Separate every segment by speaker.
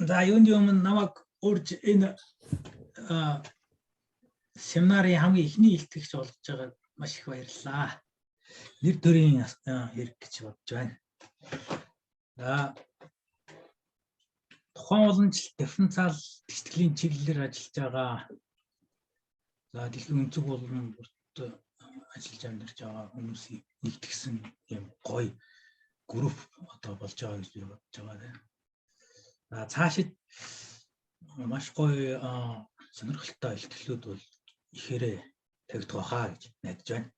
Speaker 1: За юунд өмнө намайг урьж энэ семинарын хамгийн ихний илтгэгч болгож байгаад маш их баярлалаа. Нэр төрийн хэрэг гэж бодож байна. За тухайн уламжлалт дифференциал тэтгэлийн чиглэлээр ажиллаж байгаа. За дэлхийн өнцөг болгон бүрт ажиллаж амьдарч байгаа хүмүүсийн нэгтгэсэн юм гоё групп одоо болж байгаа гэж би бодож байгаа. За цаашид маш гоё сонирхолтой илтгэлүүд бол ихээрээ тавигдах байхаа гэж найдаж байна.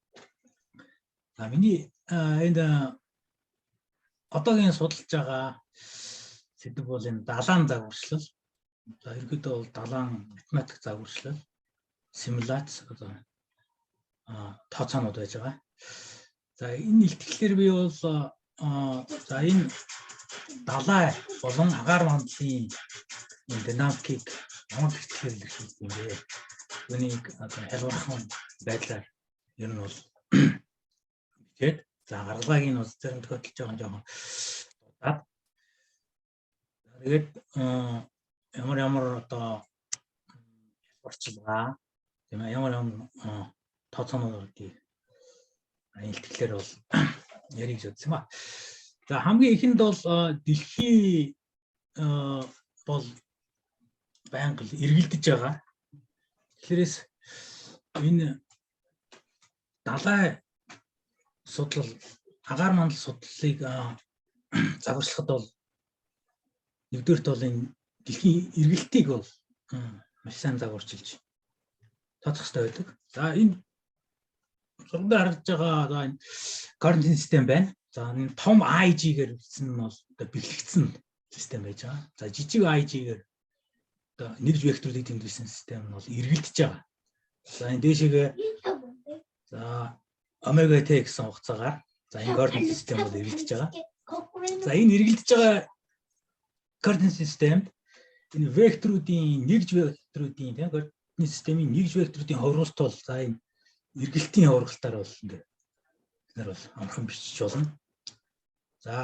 Speaker 1: За миний энэ одоогийн судалж байгаа сэдв бол энэ далайн загварчлал. За ерөнхийдөө бол далайн математик загварчлал, симуляц одоо тооцоонууд байж байгаа. За энэ илтгэлээр би бол за энэ далай болон агаар мандлын динамикийг ямар ихтгэл илэрхийлэх юм бэ? Үүнийг хялбархан байдлаар ер нь бол бичээд за гаргалгааг нь бас зарим тохиолдолж байгаа жоохон дуудаад тэгээд ямар одоо хялбарчилгаа тийм ээ ямар тооцоонуудыг илтгэлээр бол ярих гэж бодсон ба. За хамгийн ихэнд бол дэлхий бол байнга эргэлдэж байгаа. Тэгэхээр энэ далай судлал, агаар мандал судлалыг загварчлахад бол нэгдүгээрт бол энэ дэлхийн эргэлтийг бол маш сайн загварчилж тооцох хэрэгтэй байдаг. За энэ зургаар харагдж байгаа энэ координат систем байна. За энэ том IG-гээр бичсэн нь бол одоо бэхлэгдсэн систем байж байгаа. За жижиг IG-гээр одоо нэгж векторуудыг тэмдэглэсэн систем нь бол эргэлдэж байгаа. За энэ дээшээгээ за омега t гэсэн хугацаагаар за энэ координат систем бол эргэлдэж байгаа. За энэ эргэлдэж байгаа координат системд энэ векторуудын нэгж векторуудын тийм координат системийн нэгж векторуудын ховролт бол за энэ эргэлтийн ховролтоор бол ингээд нар бол амархан бичиж болно. За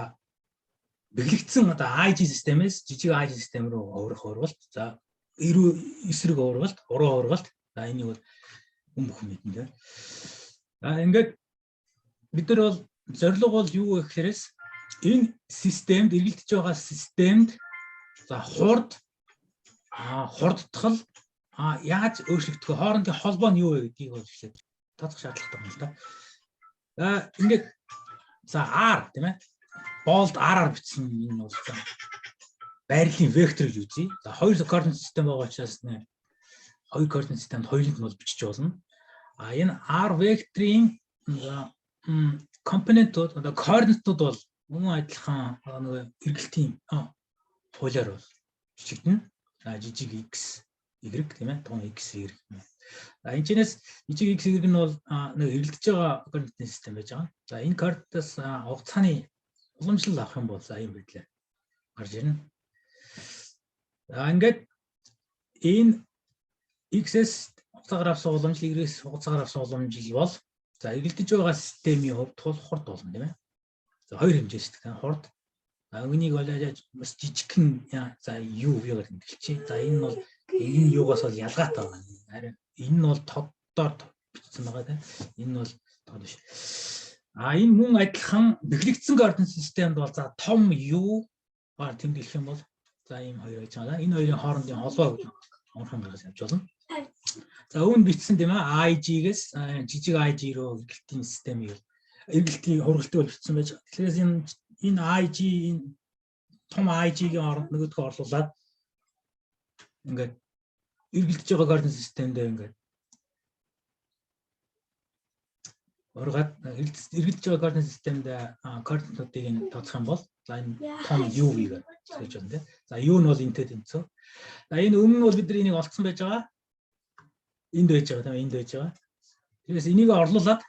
Speaker 1: бэхлэгдсэн одоо IG системээс жижиг IG систем рүү өөрөх хурвалт. За эсрэг хурвалт, уруу хурвалт. За энийг бол хүмүүс мэднэ тийм. За ингээд бид нар бол зорилго бол юу вэ гэхээрээс энэ системд эргэлдэж байгаа системд за хурдтгал яаж өөрчлөгдөх вэ? Хоорондын холбоо нь юу вэ гэдгийг бол ихлээр тооцох шаардлагатай юм л да. За ингээд за R тийм ээ. Bold R-аар бичсэн энэ бол байрлалын вектор гэж үзье. За хоёр координат систем байгаа учраас нэ хоёр координат системд хоёуланд нь бол бичиж болно. Энэ R векторын компонентууд одоо координатууд бол мөн адилхан нэг эргэлтийн хуулиар бол бичигдэнэ. Жижиг x y тийм ээ. Том x y. Энэ чинээс жижиг x y нь бол нэг эргэлдэж байгаа координатын систем байж байгаа. За энэ координатаас хугацааны уламжлал авах юм бол за ийм байдлаар гарч ирнэ. За ингээд энэ x-с хугацаагаар авсан уламжлал, y-с хугацаагаар авсан уламжлал бол за эргэлдэж байгаа системийн хувьд хурд болно тийм ээ. За хоёр хэмжээстэй тийм хурд. За үнийг бол бас жижигхэн за u-гээр тэмдэглэчихье. За энэ бол энэ юугаас бол ялгаатай байна. Харин энэ нь бол тоддоор бичсэн байгаа тийм. Энэ бол тод биш. Энэ мөн адилхан бэхлэгдсэн координат системд бол за том u-гаар тэмдэглэх юм бол за ийм хоёр байж байгаа. Энэ хоёрын хоорондын холбоог амархан гаргаж авч болно. За үүнд бичсэн тийм ээ IG-гээс жижиг IG руу эргэлтийн системийг эргэлтийн хургалтыг бол бичсэн байж байгаа. Тэгэхээр энэ IG энэ том IG-ийн хооронд нөгөөдгөө орлуулад ингээд эргэлдэж байгаа координат системдээ ингээд ургаад эргэлдэж байгаа координат системд координатуудыг нь тооцох юм бол за энэ том UV-гээр хийж байна тийм. За U нь бол энтэй тэнцүү. За энэ өмнө нь бол бид нар энийг олцсон байж байгаа. Энд байж байгаа тийм энд байж байгаа. Тэгээс энийг орлуулад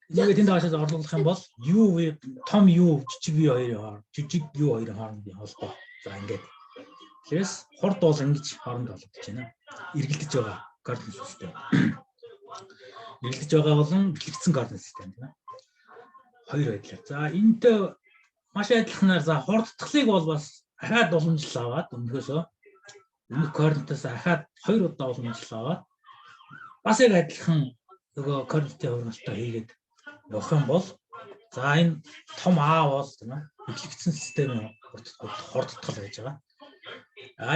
Speaker 1: энийг тэнд хаашаа орлуулах юм бол UV том U жижиг U хоёрын хоорондын холбоо. За ингээд. Тэгээс хурд бол ингэж хоорондоо холбогдож байна. Эргэлдэж байгаа координат систем. Эргэлдэж байгаа болон бэхлэгдсэн координат систем тийм ээ. Хоёр байдлаар. За энэтэй маш адилханаар за хурдтгалыг бол бас ахаад уламжлал аваад өмнөхөөсөө өмнөх координатаас ахаад 2 удаа уламжлал аваад бас яг адилхан нөгөө координатын хуралтай хийгээд явах юм бол за энэ том А бол тийм ээ бичлэгдсэн системийн хордтол байж байгаа.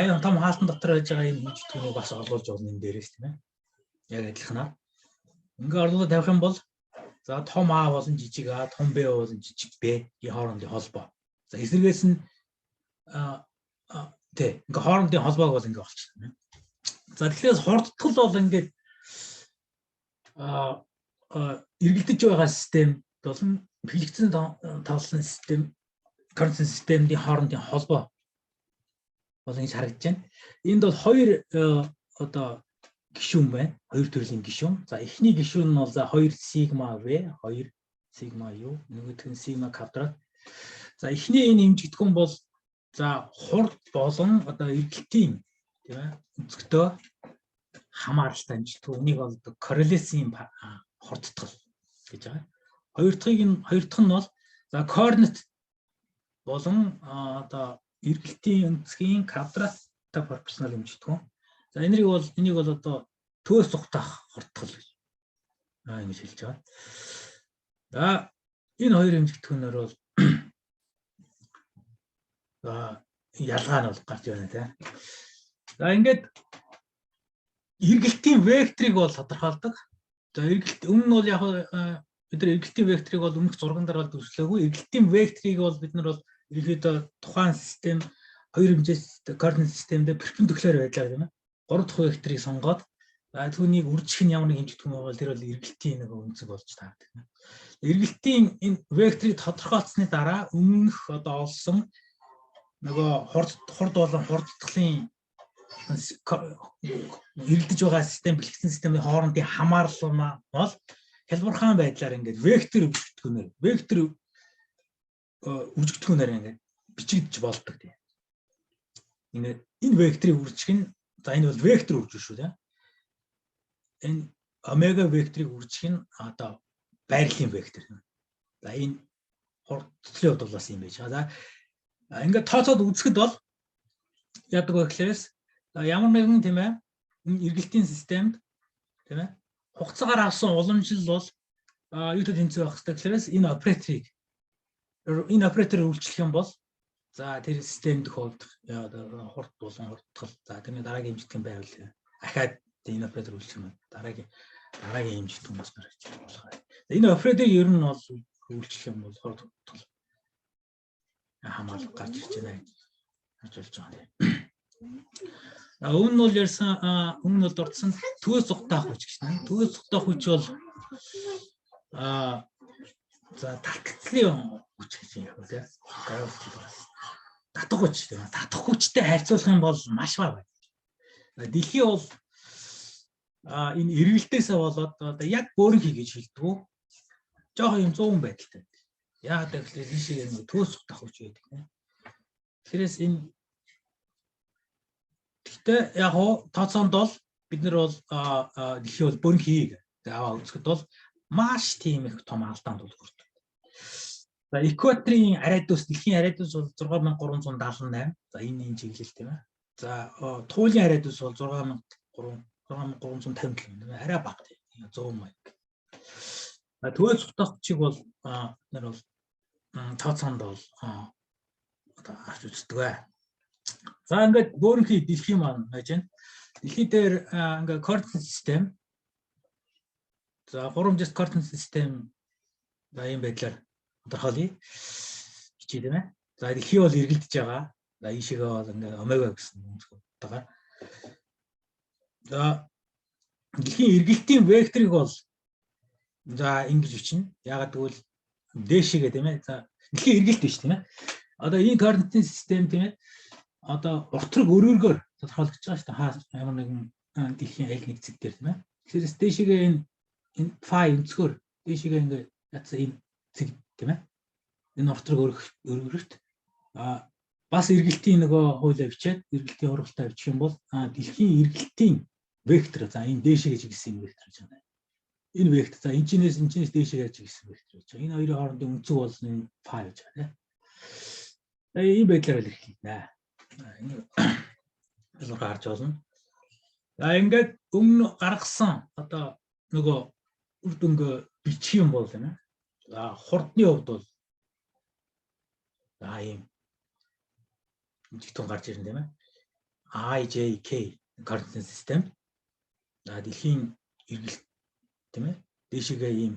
Speaker 1: Энэ том хаалтан дотор байж байгаа энэ хийжтгүүнийг бас олуулж болно энэ дээрээс тийм ээ. Яг адилханаар. Ингээ орлуулад тавих юм бол за том А болон жижиг А, том Б болон жижиг Б-ийн хоорондын холбоо. За эсрэгээс нь ингээ хоорондын холбоог бол ингээ олчихно. За тэгэхээр хордтол бол ингээд эргэлдэж байгаа систем болон бичлэгдсэн тавлан систем, координат системийн хоорондын холбоо бол ингэж харагдаж байна. Энд бол хоёр одоо гишүүн байна. Хоёр төрлийн гишүүн. За эхний гишүүн нь бол за 2 сигма V, 2 сигма U, нөгөөх нь сигма квадрат. За эхний энэ хэмжигдэхүүн бол за хурд болон одоо эргэлтийн тийм ээ өнцгтөө хамааралтай хэмжигдэхүүн. Энийг бол корреляцийн хордтол гэж байгаа. Хоёр дахь нь бол за координат болон одоо эргэлтийн өнцгийн квадраттай пропорционал хэмжигдэхүүн. За энийг бол одоо төөс цугтаах хордтол гэж ингэж хэлж байгаа. За энэ хоёр хэмжигдэхүүнээр бол ялгаа нь бол гарч байна тийм. За ингээд эргэлтийн векторыг бол тодорхойлдог. За өмнө нь бол яг бид нар эргэлтийн векторыг бол өмнөх зурган дээр бол дүрслээгүй. Эргэлтийн векторыг бол бид нар бол ерөөдөө тухайн систем хоёр хэмжээтэй координат системдээ перпендикуляр байдлаар тийм ээ. 3 дахь векторыг сонгоод түүнийг үржих нь ямар нэг хэмжигдэхүүн бол тэр бол эргэлтийн нэг өнцөг болж таардаг. Эргэлтийн энэ векторыг тодорхойлсны дараа өмнөх одоо олсон нөгөө хурд болон хурдтгалын эргэлдэж байгаа систем, бэлтгэсэн системийн хоорондын хамаарлал бол хялбархан байдлаар ингээд вектор үржигдэхүүнээр ингээд бичигдэж болдог тийм. Ингээд энэ векторыг үржих нь за энэ бол вектор үржих шүү тийм. Энэ омега векторыг үржих нь одоо байрлалын вектор. За энэ хурдтлын хувьд бол бас юм байж байгаа. За ингээд тооцоод үзэхэд бол яадаг вэ гэхлээрээс ямар нэгэн тийм ээ эргэлтийн системд тийм ээ хугацаагаар авсан уламжлал бол юу гэдэг тэнцүү байх хэрэгтэй гэхлээрээс энэ операторыг үйлчлэх юм бол за тэр системд хувьд хурд болон хурдтгал за тэрний дараагийн хэмжигдэх юм байвал ахаад энэ оператор үйлчлэх юм дараагийн хэмжигдэх хүмүүс гарч ирэх болохоор энэ операторыг ер нь бол үйлчлэх юм бол хурдтгал хамаалал гарч ирж байна гэж харж болж байгаа юм. Өмнө нь бол ярьсан өмнө нь дурдсан төөс цугтаах хүч гэж байна. Төөс цугтаах хүч бол за татгалцлын хүч гэж юм байна тийм. Татах хүч тийм. Татах хүчтэй харьцуулах юм бол маш бага байна. Дэлхий бол энэ эргэлтээсээ болоод одоо яг бөөрнхий гэж хэлдэг. Жохон юм 100 байдалтай. Яагаад гэвэл тийшээ нэг төөс цугтаах хүч байдаг тийм. Тэрээс энэ гэхдээ яг тооцоонд бол бид нар бол дэлхий бол бөөрнхий аваа үзэхэд бол маш тийм их том алдаанд бол хүрдэг. За экваторын радиус дэлхийн радиус бол 6378. За энэ чиглэл тийм ээ. За туулын радиус бол 6350 км. Арай бага тийм 100 маяг. Төөс цугтаах хүчийг бол бид нар бол тооцоонд бол авч үздэг бай. За ингээд бөөрнхий дэлхий маань байж байна. Дэлхий дээр ингээд координат систем. За 3 хэмжээст координат систем ийм байдлаар тодорхойлъё. Хичээ тийм ээ. За дэлхий бол эргэлдэж байгаа. За ийшээгээ бол ингээд омега гэсэн үнцгтэй байгаа. За дэлхийн эргэлтийн векторыг бол за ингэж бичнэ. Яагаад гэвэл дээшээгээ тийм ээ. За дэлхийн эргэлт биш тийм ээ. Одоо энэ координатын систем тийм ээ. Одоо уртраг өрөөгөөр тодорхойлогдож байгаа шүү дээ. Ямар нэгэн дэлхийн аль нэг зэг дээр тийм ээ. Тэгэхээр дээшээгээ энэ фай өнцгөр дээшээгээ ингээд ятсан энэ зэг тийм ээ. Энэ уртраг өргөрөлт бас эргэлтийн нөгөө хуулиа бичээд эргэлтийн ургалтаа бичих юм бол дэлхийн эргэлтийн вектор за энэ дээшээгээ чиглэсэн вектор гэж байна. Энэ вектор за энэчнээс дээшээгээ чиглэсэн вектор гэж байна. Энэ хоёрын хоорондын өнцөг бол энэ фай гэж байна. Энэ байдлаар л эрхлэнэ. Энийг зураг харж болно. За ингээд өмнө гаргасан одоо нөгөө үр дүнгээ бичих юм бол тийм ээ. За хурдны хувьд бол за ийм жигтэн гарч ирэн тийм ээ. IJK coordinate system. За дэлхийн эргэлт тийм ээ. Дээшгээ ийм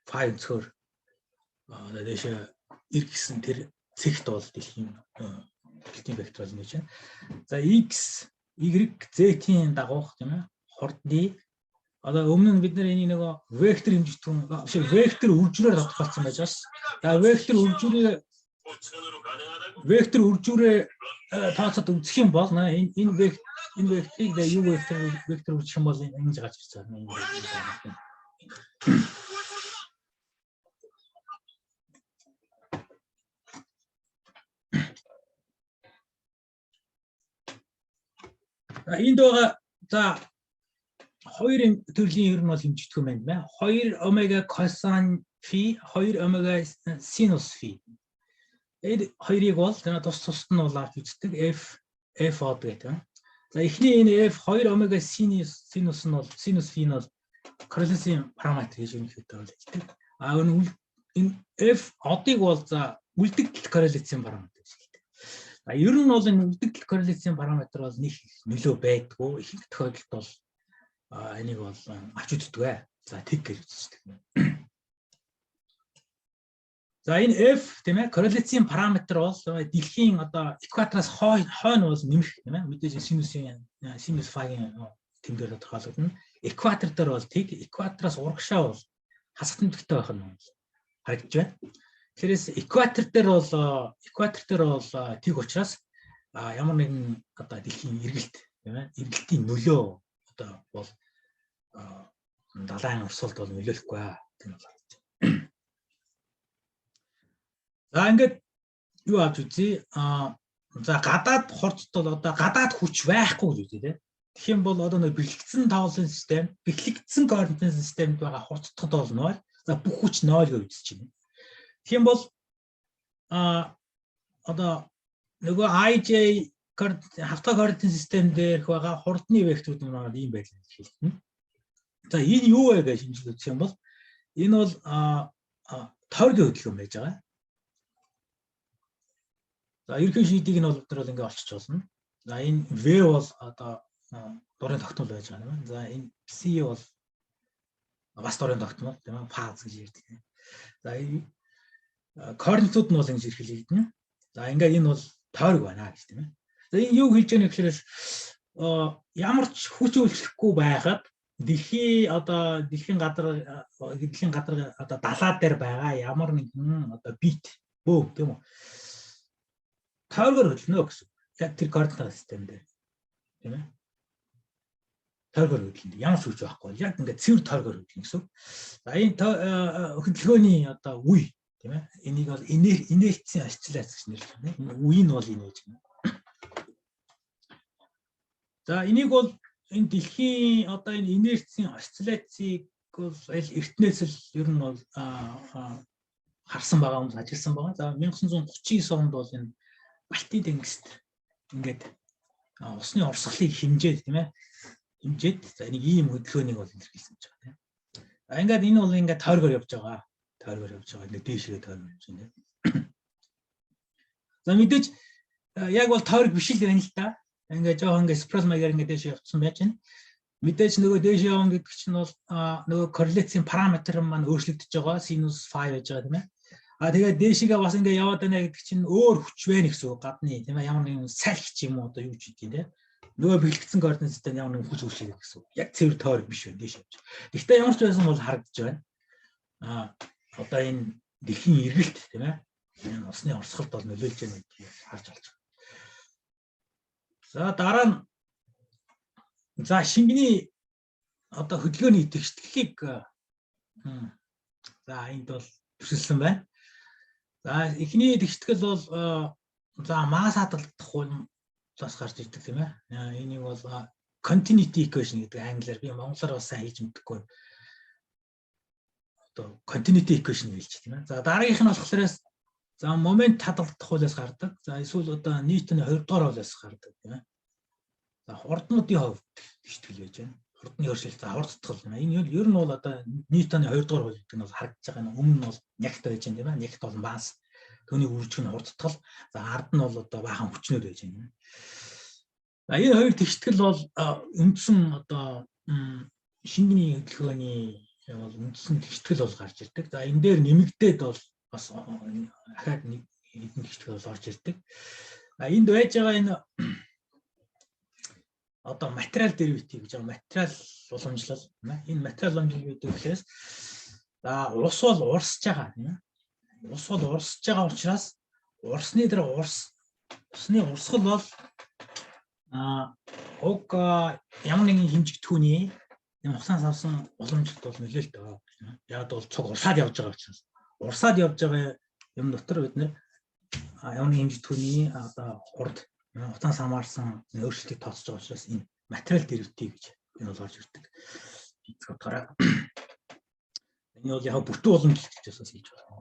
Speaker 1: файл өнцгөр дээшээ эрг гэсэн тэр цэгт бол дэлхийн вектор болж байна. За X, Y, Z-ийн дагуух тийм ээ. Хурдны одоо өмнө нь бид нар энийг нөгөө вектор хэмжигдэхүүн вектор үржүүрээр тодорхойлсон байж бас. За вектор үржүүрээ тооцоод үзэх юм бол энэ векторыг юу вектор үржих юм бол ингэж гарч ирж байгаа. Энд байгаа за хоёр төрлийн ер нь бол хэмжигдэхүүн байна. 2 омега cosine phi, 2 омега sinus phi. Энэ хоёрыг бол тус тусад нь бол авч үздэг f од гэдэг. За эхний энэ f 2 омега sinus нь бол sinus phi нь бол корреляцийн параметр гэж үнэхээр хэлдэг. А энэ f одыг бол за үлдэгдэл корреляцийн параметр гэж хэлдэг. А ер нь бол энэ үлдэгдэл корреляцийн параметр бол нэг нөлөө байдгүй. Ихэнх тохиолдолд бол энийг бол авч үздэг бай. За тэг гэж үздэг. За энэ f тийм ээ корреляцийн параметр бол дэлхийн одоо экватороос хойно бол нэмэх тийм ээ. Мэдээж синус фагийн тэмдгээр тодорхойлогдно. Экватор дээр бол тэг, экватороос урагшаа бол хасах тэмдэгтэй байх нь харагдж байна. Тэгэхээр экватор дээр бол тэг учраас ямар нэгэн одоо дэлхийн эргэлт тийм ээ эргэлтийн нөлөө одоо бол далайн урсгалд бол нөлөөлөхгүй тийм байна. За ингээд юу авч үзье. За гадаад хурцд бол одоо гадаад хүч байхгүй гэж үзье тийм. Тэгэх юм бол одоо нэг бэхлэгдсэн тавлын систем, бэхлэгдсэн координат системд байгаа хурцтгад бол 0. За бүх хүч 0 гэж үзэж байна. Тэгэх юм бол одоо нөгөө IJ хавтаа координат систем дээрх байгаа хурдны векторууд маань ийм байдлаар хэлсэн. За энэ юу вэ гэж шинжилгээ үзэх юм бол энэ бол тойргийн хөдөлгөөн байж байгаа. За ерөнхий шийдийг нь бол бид нар ингээ олчиж болно. За энэ V бол одоо дурын тогтмол байж байгаа юм. За энэ C бол бас дурын тогтмол тийм ээ фаз гэж ярьдаг. За энэ координатууд нь бол ингэж хэлэгдэнэ. За ингээ энэ бол тойрог байна гэж тийм ээ. За энэ юу хэлж байгаа гэхээр ямар ч хүч үйлчлэхгүй байхад дэлхийн гадар одоо далаа дээр байгаа ямар нэгэн одоо бит бөө тийм үү тойргоор хөдлөнө гэсэн. Яг тэр координат систем дээр тийм ээ. Тойргоор хөдлөнө. Ямар ч хүч байхгүй. Яг ингээд цэвэр тойргоор хөдлөнө гэсэн. За энэ хөдөлгөөний одоо үе тийм ээ. Энийг бол инерцийн осцилляц гэж нэрлэж байна. Энэ үе нь бол энэ гэж байна. За энийг бол энэ дэлхийн одоо энэ инерцийн осцилляцийг бол эртнээс л ер нь бол харсан байгаа хүмүүс ажилласан байгаа. За 1939 онд бол энэ Балтийн тэнгист ингээд усны урсгалыг хэмжээд тийм ээ. Хэмжээд за нэг ийм хөдөлгөөнийг бол илэрхийлсэн гэж байгаа тийм. За ингээд энэ бол ингээд тойргоор явж байгаа. Тойргоор явж байгаа. Ингээд дээшгээ тойргоор явж байна тийм. За мэдээж яг бол тойрог биш л байна л да. Ингээд жоохон ингээд спираль маягаар ингээд дээш явцсан байж байна. Мэдээж нөгөө дээш явна гэдэг чинь бол нөгөө корреляцийн параметр маань өөрчлөгдөж байгаа. Sinus phi байж байгаа тийм ээ. Тэгээд дээшгээ бас ингээд яваад байна гэдэг чинь өөр хүч байна гэсэн үг гадны тийм ээ. Ямар нэгэн салхи ч юм уу одоо юу ч гэдэг тийм. Нөгөө бэлтгэсэн координат систем ямар нэгэн хүч үйлчлэх гэсэн үг. Яг цэвэр тойрог биш байна дээш явж. Гэхдээ ямар ч байсан бол харагдаж байна. Одоо энэ дэлхийн эргэлт тийм ээ. Энэ усны урсгалд бол нөлөөлж байна гэдгийг харж болж байна. За дараа нь за шингэний одоо хөдөлгөөний идэвхжлэлийг за энд бол төсөлсөн байна. За эхний идэвхжлэл бол за мас хадгалдах улмаас гарч ирдэг тийм ээ. Энийг бол continuity equation гэдэг англиар би монголоор бас сайн хийж мэдхгүй. Одоо continuity equation хэлж тийм ээ. За дараагийнх нь болохоор За момент хадгалагдах хуулиас гардаг. За эсвэл одоо Ньютоны 2 дугаар хуулиас гардаг тийм ээ. За хурднуудын хувьд тэгштгэл байж байна. Хурдны өршөлт за хурдтгал юм. Энэ ер нь бол одоо Ньютоны 2 дугаар хууль гэдэг нь бол харагдаж байгаа нь өмнө нь бол нягт байж байна тийм ээ. Нягт бол масс. Түүний үржих нь хурдтгал. За ард нь бол одоо баахан хүчнөр байж байна. За энэ хоёр тэгштгэл бол үндсэн одоо шингэний хөдөлгөөний бол үндсэн тэгштгэл бол гарч ирдэг. За энэ дээр нэмэгдээд бол бас ахаад нэг хэдэн тэгштгэл бол орж ирдэг. Энд байж байгаа энэ одоо материал дериватив гэж байгаа материал уламжлал тийм ээ. Энэ материал уламжлал гэдэг гэхээс за ус бол урсж байгаа тийм ээ. Ус бол урсж байгаа учраас урсны дээр усны урсгал бол уг ямар нэгэн хэмжигдэхүүний хугацаанд авсан уламжлалт бол нөлөөлтөө. Яг бол цуг урсаад явж байгаа учраас урсаад явж байгаа юм дотор бид нэр ямар нэгэн хэмжигдэхүүний одоо хурд хугацаанд хамаарсан өөрчлөлтийг тооцож байгаа учраас энэ материал дериватив гэж энэ бол орж ирдэг. Утгаараа энэ бол яг бүтэн уламжлалт гэж бас хэлж байна.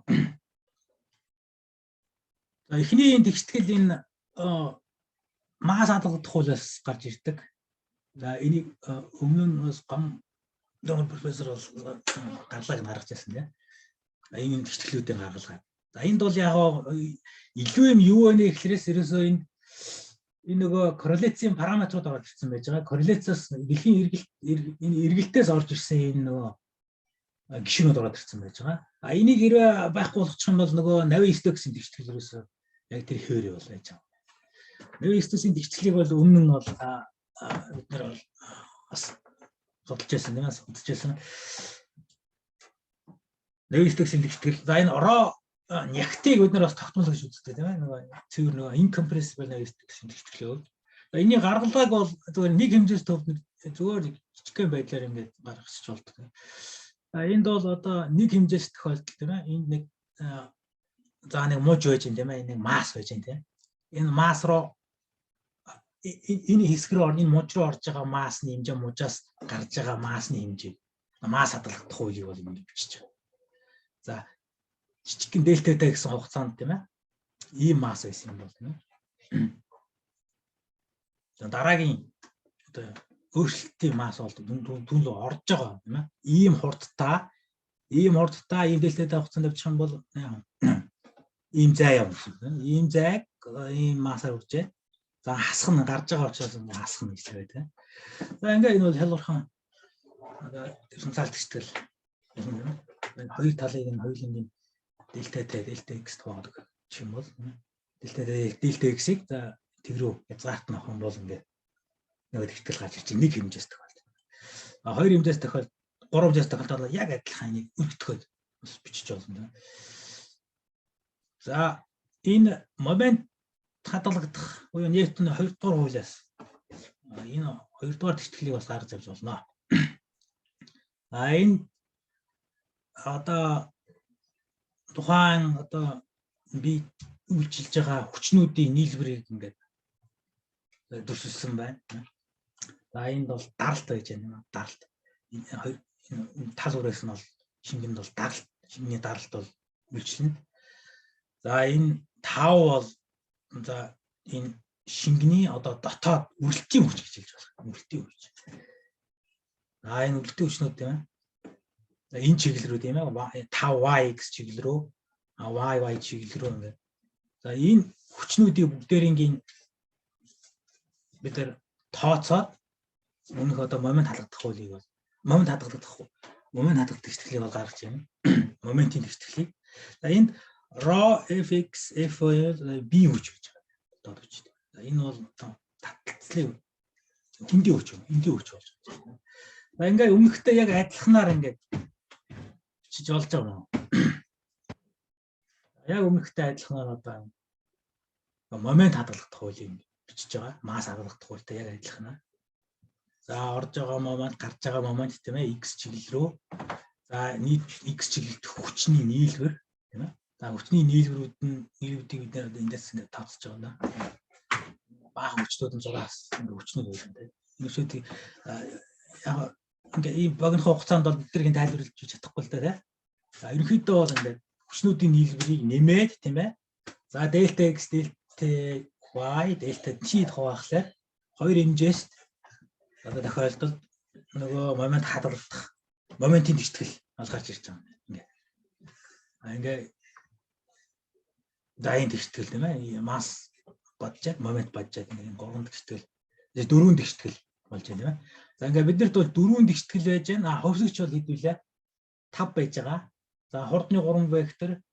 Speaker 1: За эхний тэгштгэл энэ масс хадгалагдах хуулиас гарч ирдэг. За энийг өмнө нь бас профессор бол гарлаг гаргаж байсан тийм. Энэ тэгшгэлүүдийн гаргалгаа. За энд бол яг илүү юм юу вэ гэхлээрээс ерөөсөө энэ нөгөө корреляцийн параметрууд орж ирсэн байж байгаа. Корреляцаас дэлхийн эргэлтээс орж ирсэн энэ нөгөө гишүүнүүд ороод ирсэн байж байгаа. Энийг хэрвээ байхгүй болгочих юм бол нөгөө Navier-Stokes тэгштгэл ерөөсөө яг тэр хөөрэй бол байж байгаа. Navier-Stokes тэгшгэлийг бол өмнө нь бол бид нар бол бас судалж байсан тийм ээ судалж байсан. Navier-Stokes тэгштгэл за энэ ороо нягтыг бид нар бас тогтмол гэж үздэг тийм ээ нөгөө цэвэр нөгөө incompressible Navier-Stokes тэгшгэлөө. За энэний гаргалгааг бол зүгээр нэг хэмжээс төвд зүгээр жижигхэн байдлаар ингээд гаргахч болдог. За энд бол одоо нэг хэмжээс тохиолдол тийм ээ энд нэг за нэг мууж байж юм тийм ээ нэг масс байж юм тийм. Энэ масс руу энэ хэсэг рүү энэ мууж руу орж байгаа массны хэмжээ муужаас гарч байгаа массны хэмжээ масс хадгалагдах хуулийг бол ингэ бичиж байгаа. За жижигхэн дельтатай гэсэн хугацаанд тийм ээ ийм масс байсан юм бол тийм ээ. За дараагийн одоо өөрчлөлтийн масс бол түн рүү орж байгаа тийм ээ. Ийм хурдтай ийм дельтатай хугацаанд явчих юм бол ийм зай явна. Ийм зайг ийм массаар үржээ. За хасах нь гарч байгаа учраас ингэ хасах нь гэж байна тийм. За ингээ энэ бол хялуурхан дифференциал тэгштгэл. Энэ хоёр талыг нь хоёулын дельтатай дельта x тоодог юм бол дельта x-ийг за тэг рүү язгаарт нь авах юм бол ингээ нэг тэгтгэл гарч ирж нэг хэмжээс тохиолдол. Хоёр хэмжээс тохиолдол, гурван хэмжээс тохиолдол яг адилхан энийг өргөтгөхөд бичиж болно. За энэ момент хадгалагдах буюу Ньютоны 2 дугаар хуулиас энэ 2 дугаар тэгтгэлийг бас гаргаж авч болно. Энэ одоо тухайн одоо би үйлчилж байгаа хүчнүүдийн нийлбэрийг ингээд дүрсэлсэн байна. За энд бол даралт байж байна. Даралт. Энэ тал үрээс нь бол шингэнд бол даралт, шингэний даралт бол үйлчлэнэ. За энэ 5 бол за энэ шингэний одоо дотоод үрэлтийн хүч гэж хэлж байна. Үрэлтийн хүч. За энэ үрэлтийн хүчнүүд тийм ээ. За энэ чиглэл рүү тийм ээ 5yx чиглэл рүү yy чиглэл рүү ингээд. За энэ хүчнүүдийн бүгдээрийн бид нар тооцоод өмнөх одоо момент хадгалагдах хуулийг бол момент хадгалагдах тэгшгэлийг бол гаргаж байна. Моментийн тэгшгэлийг. За энд rho fx f b хүч гэж байгаа. Одоо хүч. За энэ бол татгалцлын энгийн хүч болж байна. За ингээ өмнөхтэй яг адилханаар ингээд бичиж олж байгаа юм. Яг өмнөхтэй адилханаар одоо момент хадгалагдах хуулийг бичиж байгаа. Масс хадгалагдах хуультай яг адилханаар. За орж байгаа момент, гарч байгаа момент тийм ээ x чиглэл рүү. За нийт x чиглэлт хүчний нийлбэр тийм ээ. За хүчний нийлбэрүүдийг бид эндээс ингээд тооцож байгаа юм да. Баахан хүчнүүд нь зураас ингээд хүчнүүд байна тийм. Энэ хүчүүд яг ингээд ийм богино хугацаанд бол биднийг тайлбарлаж чадахгүй л да тийм. За ерөнхийдөө бол ингээд хүчнүүдийн нийлбэрийг нэмээд тийм ээ За дельта x, дельта y, дельта t хуваахлаар хоёр хэмжээс одоо тохиолдолд нөгөө момент хадгалах моментийн тэгтгэл алгарч ирж байгаа юм. Ингээ дайн тэгтгэл тийм ээ. Масс бодчаад момент бодчаад ингээ гурван тэгтгэл, дөрвөн тэгтгэл болж байна тийм ээ. За ингээ биднэрт бол дөрвөн тэгтгэл байж байна. Хөвсөгч бол хэдүүлээ 5 байж байгаа. За хурдны 3 вектор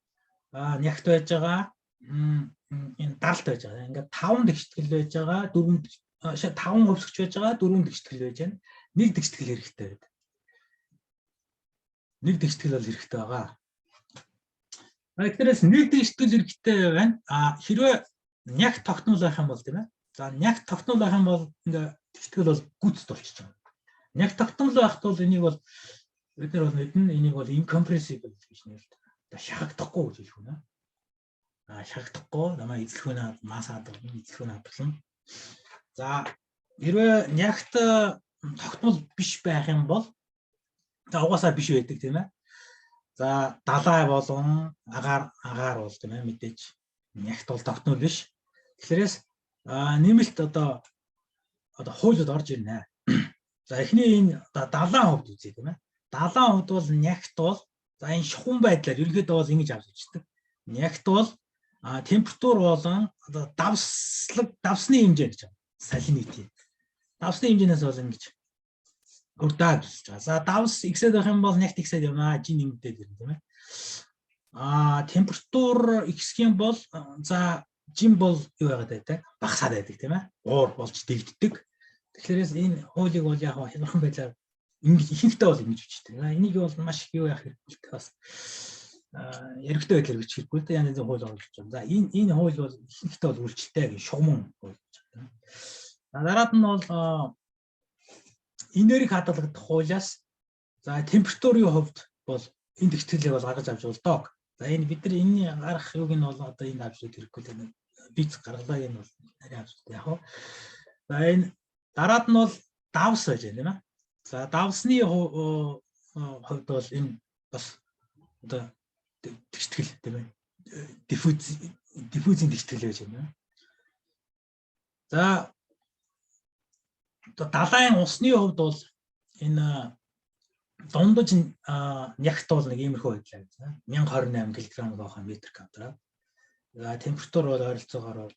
Speaker 1: нягт байж байгаа. Энэ даралт байж байгаа. Ингээ 5 тэгтгэл байж байгаа. 5 хөвсөгч байж байгаа. 4 тэгтгэл байж байна. Нэг тэгтгэл хэрэгтэй байдаг. Нэг тэгтгэл бол хэрэгтэй байгаа. Тэрээс нэг тэгтгэл хэрэгтэй байна. Хэрвээ нягт тогтнол байх юм бол тийм ээ. За нягт тогтнол байх юм бол ингээ тэгтгэл бол гүцэд болчихж байгаа. Нягт тогтнол байх тул энийг бол бид нар бол мэднэ, энийг бол incompressible гэж нэрлэдэг. Одоо шахагдахгүй гэж хэлэх үнэ. Шахагдахгүй намаа эзлэх үнэ масаад эзлэх үнэ хадгална. За хэрвээ нягт тогтмол биш байх юм бол за угаасаа биш байдаг тийм ээ. За далай болон агаар бол тийм ээ мэдээж нягт бол тогтмол биш. Тэгэхээр нэмэлт одоо хуулиуд орж ирнэ. За эхний энэ 70% үзье тийм ээ. 70% бол нягт бол за энэ шухуун байдлаар ерөнхийдөө бол ингэж авч үздэг. Нягт бол температур болон одоо давсны хэмжээ гэж байна. Салинити. Давсны хэмжээнээс бол ингэж урдаа гэж байгаа. За давс x-д байх юм бол нягт x-д явна. G нэмэгдээд ирнэ тийм ээ. Температур x-ийн бол за жим бол юу байгаад байдаг? Багасаад байдаг тийм ээ. Уур болж дэгддэг. Тэгэхээр энэ хуулийг бол яг хямрхан байдлаар ингэж ихэнхдээ бол ингэж бичдэг. Энийг бол маш их юу яах хэрэгтэй бас яригтай байдлаар бичих хэрэггүй л да янз бүрийн хууль оруулж байгаа. За энэ хууль бол ихэнхдээ бол үйлчлэлтэй гэх шугам хууль гэж байна. Дараад нь бол энерги хадгалагдах хуулиас за температурын хувьд бол энэ тэгтгэлийг бол гаргаж авч болдог. За энэ бид нар энэний гарах юуг нь бол одоо энэ авч үзэх хэрэггүй л байна. Биц гаргалаа энэ бол арай авч үзэх яг. За энэ дараад нь бол давс байж байна тийм ээ. За давсны хувьд бол энэ бас одоо тэгтгэл тийм ээ. Диффузийн тэгтгэл байж байна. За далайн усны хувьд бол энэ дундаж нягт бол нэг иймэрхүү байдлаа гэсэн. 1028 кг гоохоо метр квадрат. За температур бол ойролцоогоор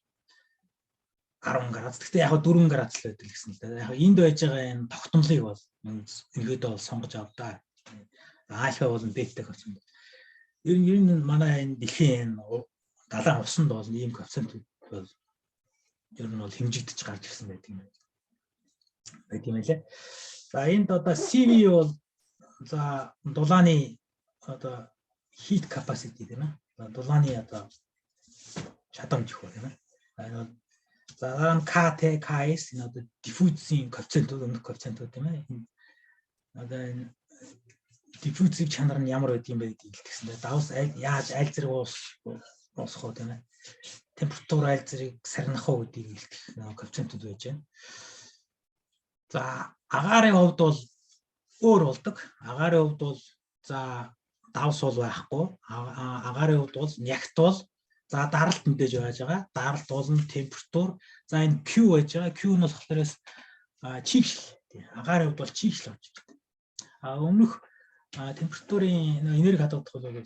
Speaker 1: 10 градус. Гэхдээ яг 4 градус л байдаг гэсэн л да. Яг энд байж байгаа энэ тогтмолыг бол ерөнхийдөө бол сонгож авдаа. Альфа болон бета коэффициент. Ер нь манай энэ дэлхийн далайн усанд бол ийм коэффициент бол ер нь бол хэмжигдэж гарч ирсэн байдаг юм. Байт юм лээ. За энд одоо CV бол за дулааны одоо heat capacity тийм ээ. Дулааны одоо чадамж гэх юм ээ. За KT, KS энэ одоо диффузийн коэффициентүүд өмнөх коэффициентүүд тийм ээ. Одоо энэ диффузийн чанар нь ямар байд юм бэ гэдгийг хэлчихсэн. Давс яаж аль зэрэг уусах уу тийм ээ. Температур аль зэрэг сарнах уу гэдгийг хэлэх коэффициентүүд байж байна. За агаарын хувьд бол өөр болдог. Агаарын хувьд бол за давс бол байхгүй. Агаарын хувьд бол нягт бол за даралт мэдээж байж байгаа. Даралт болон температур. За энэ Q байж байгаа. Q нь болохоор чигшил. Агаарын хувьд бол чигшил болж байна. Өмнөх температурын энерги хадгалах бол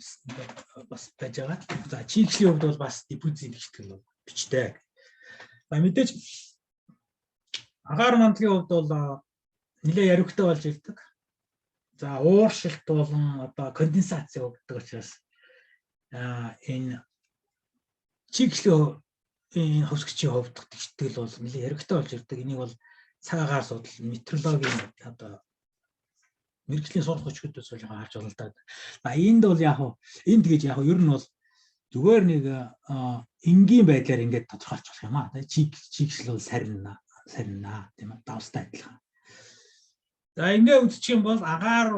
Speaker 1: бас байж байгаа. За чигшлийн хувьд бол бас диффузийн тэгтгэл бол бичдэг. За мэдээж агаар мандлагын хувьд бол нэлээд яригтай болж ирдэг. За ууршилт болон одоо конденсац явагддаг учраас энэ чигшлийн энэ хөвсгчийн хувьд тэгтгэл бол нэлээд яригтай болж ирдэг. Энийг бол цаг агаар судал метеорологийн одоо мэргэжлийн сурах хүчтэй зүйл харж байна л да. Энд бол яг энд гэж яг ер нь бол зүгээр нэг энгийн байдлаар ингээд тодорхойлж болох юм аа. Чигшил бол сарнаа тийм ээ. Давстай адилхан. За ингээд үзчих юм бол агаар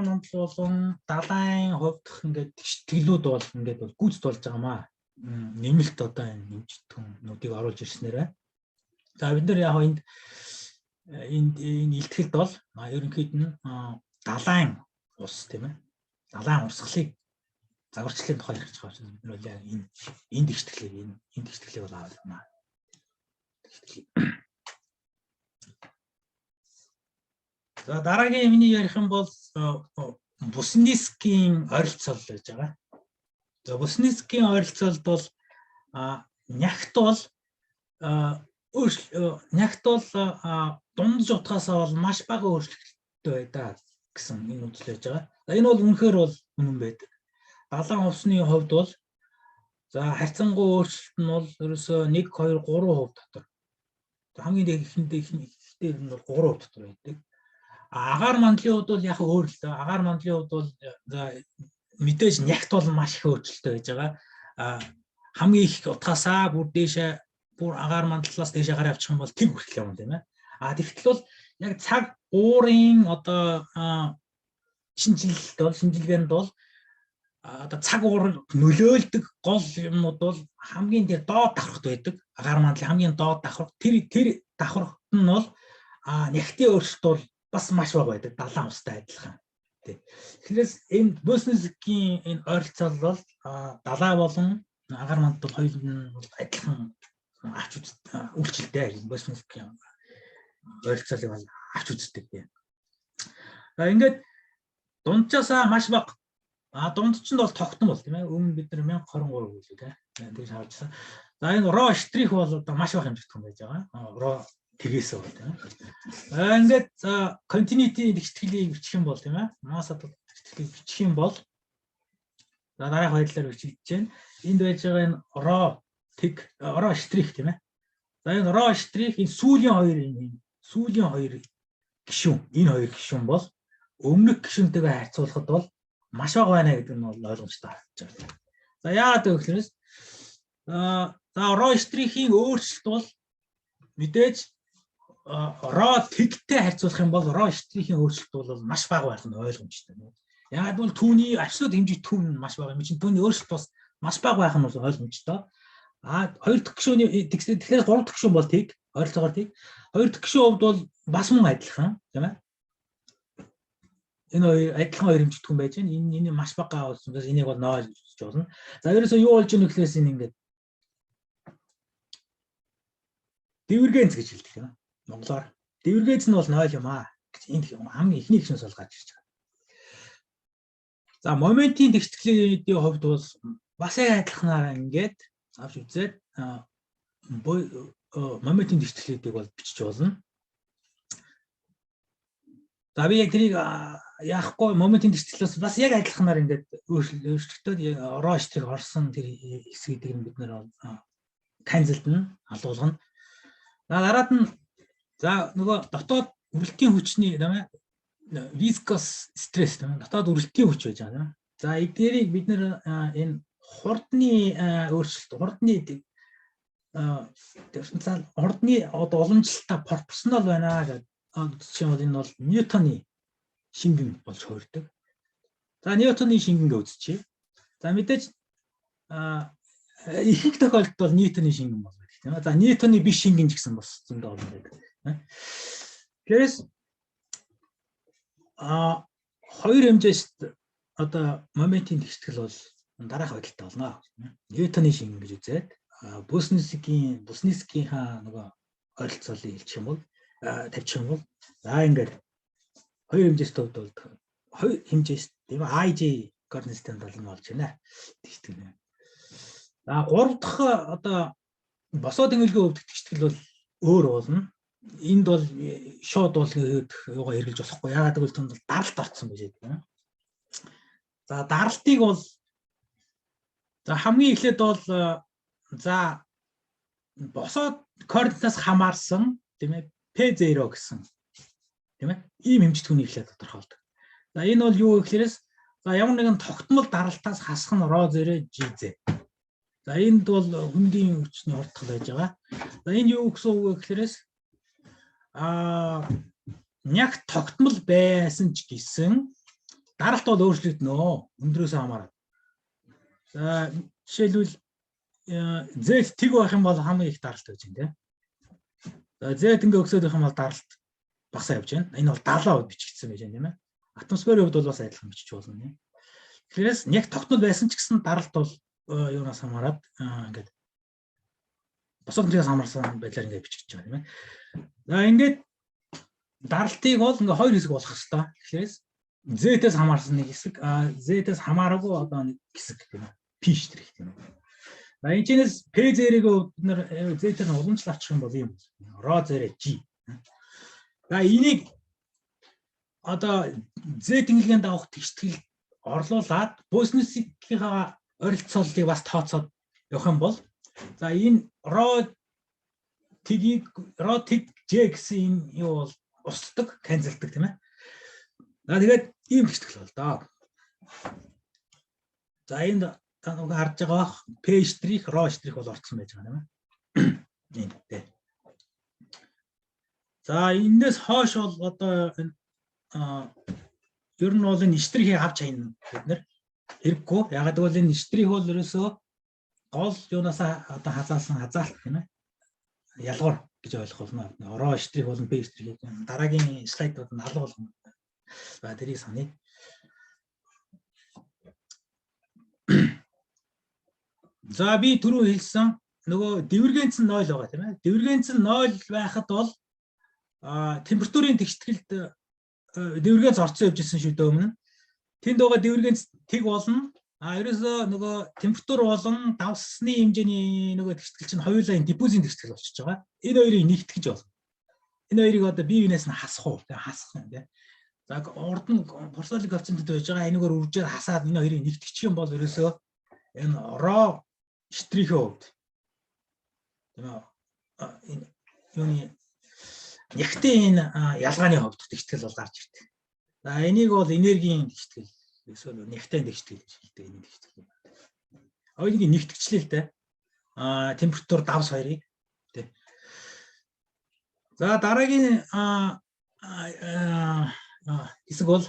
Speaker 1: мандал болон далайн хувьдах ингээд тэгшгэлүүд бол ингээд бол гүйцэд болж байгаа маа. Нэмэлт одоо энэ нэмжтгэн нүдийг оруулж ирснээр. За бид нар яг энд энэ илтгэлд бол ерөнхийд нь далайн ус тийм ээ. Далайн урсгалыг загварчлалын тухай ярьж байгаа учраас бид нар яг энэ тэгштэглийг бол аваад байна. За дараагийн миний ярих юм бол Бусницкийн ойролцоол гэж байгаа. За Бусницкийн ойролцоолд бол нягт бол дундаж утгаасаа бол маш бага өөрчлөлттэй байдаг гэсэн энэ үзэл байж байгаа. За энэ бол үнэхээр бол үнэн байдаг. Далайн хувцсны хувьд бол за харьцангуй өөрчлөлт нь бол ерөөсөө 1, 2, 3% дотор. Хамгийн ихэндээ нь бол 3% дотор байдаг. Агаар мандлын хувьд бол яг өөр л дээ. Агаар мандлын хувьд бол за мэдээж нягт бол маш их өөрчлөлттэй байж байгаа. Хамгийн их утгаасаа бүр агаар мандлаас дээшээ гараа авчих юм бол тэг хүртэл юм тийм ээ. Тэгтэл бол яг цаг уурын одоо шинжилгээнд бол одоо цаг уур нөлөөлдөг гол юмнууд бол хамгийн доод давхарт байдаг. Агаар мандлын хамгийн доод давхар тэр давхарт нь бол нягтын өөрчлөлт бол бас маш бага байдаг. Далайн устай адилхан. Тэгэхээр энэ Бусницкийн энэ ойролцоол бол далай болон агаар мандал хоёул нь адилхан авч үйлчлэлтэй Бусницкийн ойролцоолыг бол авч үздэг. За ингээд дунджаасаа маш бага дундчинд бол тогтсон бол тийм ээ. Өмнө бид нар 1023 үлээ тийм. Тэгж харагдсан. За энэ ро штрих бол одоо маш бага хэмжигдэх юм байж байгаа. Ро тэргээсээ бол тийм ээ. Ингээд за continuity тэгшгэлийг бичих юм бол тийм ээ. Масад тэгшгэлийг бичих юм бол за дараах байдлаар бичигдэж байна. Энд байж байгаа энэ ро штрих тийм ээ. За энэ ро штрих энэ сүүлийн хоёр гишүүн. Энэ хоёр гишүүн бол өмнөх гишүүнтэйгээ харьцуулахад бол маш бага байна гэдэг нь бол ойлгомжтой харагдаж байна. За яагаад гэвэл за ро штрихийн өөрчлөлт бол мэдээж ро тэгтэй харьцуулах юм бол ро штрихийн өөрчлөлт бол маш бага байх нь ойлгомжтой. Яагаад гэвэл түүний абсолют хэмжээ түүн маш бага юм чинь түүний өөрчлөлт бас маш бага байх нь бол ойлгомжтой. Хоёр дахь гишүүний тэгэхээр гурав дахь гишүүн бол тэг ойролцоогоор тэг. Хоёр дахь гишүүн хувьд бол бас мөн адилхан тийм ээ. Энэ хоёр адилхан хоёр хэмжигдэх юм байж байна. Энэ маш бага болсон учраас энийг бол ноо гэж болно. За ерөөсөө юу болж ийнэ гэхлээс энэ ингээд дивергенц гэж хэлдэг юм. Монголоор дивергенц нь бол 0 юм аа. Энд хамгийн ихний гишүүнээс бол гарч ирж байгаа. За моментийн тэгшгэлийн хувьд бол бас яг адилханаар ингээд авч үзээд моментийн тэгшгэлийг бол бичиж болно. За би яг тэрийг яахгүй моментийн тэгшгэлээс бас яг адилханаар ингээд өөрчлөлтөд ро штрих орсон тэр хэсгийг бид нэр канцелдна, алуулгана. За дараад нь за нөгөө дотоод үрэлтийн хүчний нэмэ вискос стресс нэмэ дотоод үрэлтийн хүч байж байгаа. За эдгээрийг бид нэр энэ хурдны өөрчлөлт, хурдны одоо уламжлалтаа пропорционал байна гэдэг. Жишээ нь энэ бол Ньютоны шингэн болж хуурдаг. За Ньютоны шингэнгээ үзчихье. За мэдээж ихэнх тохиолдолд бол Ньютоны шингэн бол байдаг тийм ээ. За Ньютоны биш шингэн ч гэсэн бас зөндөө олон байдаг. Тэрээс хоёр хэмжээст одоо моментийн тэгштгэл бол дараах байдалтай болно. Ньютоны шингэн гэж үзээд Бусницкийнхаа нөгөө ойролцоолыг хэлчих юм бол тавьчих юм бол за ингээд хоёр хэмжээст хувьд бол хоёр хэмжээст тийм IJ координатанд бол болж байна. Тэгтгэл. За гурав дахь одоо босоо тэнгэлгийн хувьд тэгтгэл бол өөр болно. Энд бол шууд бол юугаа эргэлж болохгүй. Яагаад гэвэл түнд бол даралт орсон байж байгаа. За даралтыг бол за хамгийн эхлээд бол за босоо координатаас хамаарсан тийм ээ P0 гэсэн тийм ээ ийм хэмжигдэхүүний эхлээд тодорхойлдог. За энэ бол юу гэхлээрээс за ямар нэгэн тогтмол даралтаас хасах нь ρ0 GZ. За энд бол хүндийн хүчний хурдтал байж байгаа. За энэ юу гэсэн үг вэ гэхлээрээс яг тогтмол байсан ч гэсэн даралт бол өөрчлөгдөнө өндрөөсөө хамаарат. За жишээлбэл Z тэг байх юм бол хамгийн их даралт байж байна тийм. За Z ингээ өгсөд байх юм бол даралт багасаа явж байна. Энэ бол 70% бичигдсэн байж байна тийм ээ. Атмосферын хувьд бол бас адилхан бичиж болно тийм. Тэгэхээр яг тогтмол байсан ч гэсэн даралт бол юунаас хамаарат ингээд босоод нэрээс хамаарсан байдлаар ингээд бичиж байгаа тийм ээ. За ингээд даралтыг бол ингээд хоёр хэсэг болгох хэрэгтэй. Тэгэхээр Z-ээс хамаарсан нэг хэсэг, Z-ээс хамаараагүй одоо нэг хэсэг тийм ээ. P штрих тийм ээ. За энэ чинээс P зэрэгээ бид нар Z-ээр уламжлал авчих юм бол юм. Ро зэрэг G. За энийг одоо Z тэнглэгийн давах тэгштгэл орлуулад буснесийнхаа ойролцооллыг бас тооцоод явах юм бол за энэ ро тэг J гэсэн энэ юу бол устдаг, канцелдаг тийм ээ. За тэгээд ийм тэгштгэл бол доо. За энд та нэг харж байгаа P штрих, ро штрих бол орцсон байж байгаа тийм ээ. Эндтэй. За энэс хойш бол одоо ер нь бол энэ штрихийг авч хайна бид нэр хэрэггүй. Ягаад гэвэл энэ штрих бол ерөөсөө гол юунаас одоо хазаалсан хазаалт тийм ээ. Ялгуур гэж ойлгох болно. Ро штрих болон P штрих дараагийн слайдууд нь алга болгоно. За тэрийг саная. За би түрүү хэлсэн нөгөө дивергенц нь 0 байгаа тийм ээ. Дивергенц нь 0 байхад бол температурын тэгшгэлд дивергенц орцсон явж ирсэн шүү дээ өмнө. Тэнд байгаа дивергенц тэг болно. Ерөөсөө нөгөө температур болон давсны хэмжээний нөгөө тэгшгэл чинь хоёулаа энэ диффузийн тэгшгэл болчихж байгаа. Энэ хоёрыг нэгтгэж болно. Энэ хоёрыг одоо бие биенээс нь хасах уу? Тэгээ хасах юм тийм. За урд нь порцолик коэффициентэд байж байгаа энэгээр үржээр хасаад энэ хоёрыг нэгтгэчих юм бол ерөөсөө энэ ро штрихийн хувьд тийм ээ. Энэ юуны нэгтээ энэ ялгааны хувьд тэгшгэл бол гарч ирдэг. За энийг бол энергийн тэгшгэл эсвэл нэгтээ тэгшгэл гэж хэлдэг энэ тэгшгэл. Хоёулыг нэгтгэжлээ л дээ. Температур давс хоёрыг тий. За дараагийн хэсэг бол